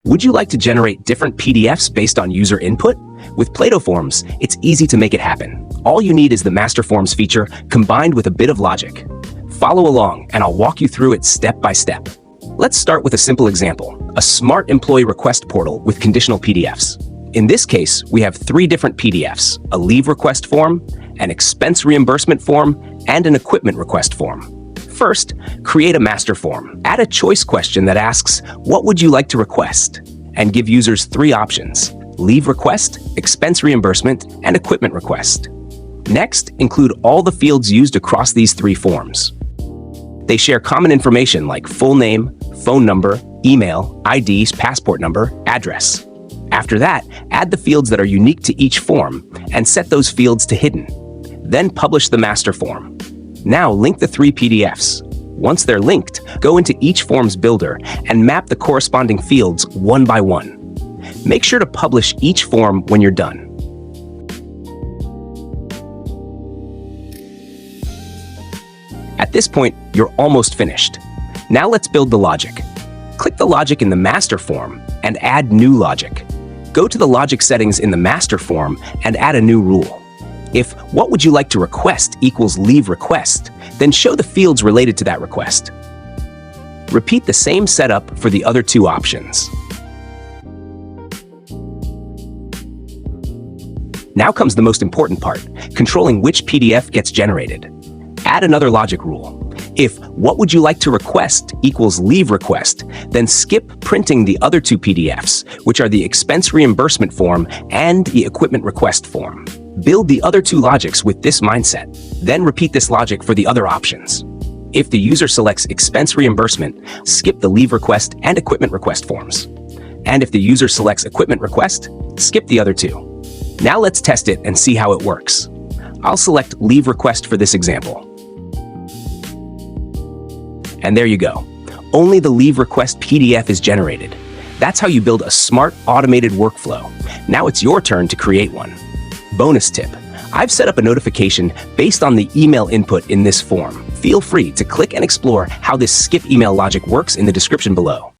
Would you like to generate different PDFs based on user input? With PlatoForms, it's easy to make it happen. All you need is the Master Forms feature combined with a bit of logic. Follow along, and I'll walk you through it step by step. Let's start with a simple example, a smart employee request portal with conditional PDFs. In this case, we have 3 different PDFs, a leave request form, an expense reimbursement form, and an equipment request form. First, create a master form. Add a choice question that asks, what would you like to request? And give users 3 options, leave request, expense reimbursement, and equipment request. Next, include all the fields used across these 3 forms. They share common information like full name, phone number, email, IDs, passport number, address. After that, add the fields that are unique to each form and set those fields to hidden. Then publish the master form. Now link the 3 PDFs. Once they're linked, go into each form's builder and map the corresponding fields one by one. Make sure to publish each form when you're done. At this point, you're almost finished. Now let's build the logic. Click the logic in the master form and add new logic. Go to the logic settings in the master form and add a new rule. If what would you like to request equals leave request, then show the fields related to that request. Repeat the same setup for the other 2 options. Now comes the most important part, controlling which PDF gets generated. Add another logic rule. If what would you like to request equals leave request, then skip printing the other 2 PDFs, which are the expense reimbursement form and the equipment request form. Build the other 2 logics with this mindset. Then repeat this logic for the other options. If the user selects expense reimbursement, skip the leave request and equipment request forms. And if the user selects equipment request, skip the other 2. Now let's test it and see how it works. I'll select leave request for this example. And there you go. Only the leave request PDF is generated. That's how you build a smart, automated workflow. Now it's your turn to create one. Bonus tip. I've set up a notification based on the email input in this form. Feel free to click and explore how this skip email logic works in the description below.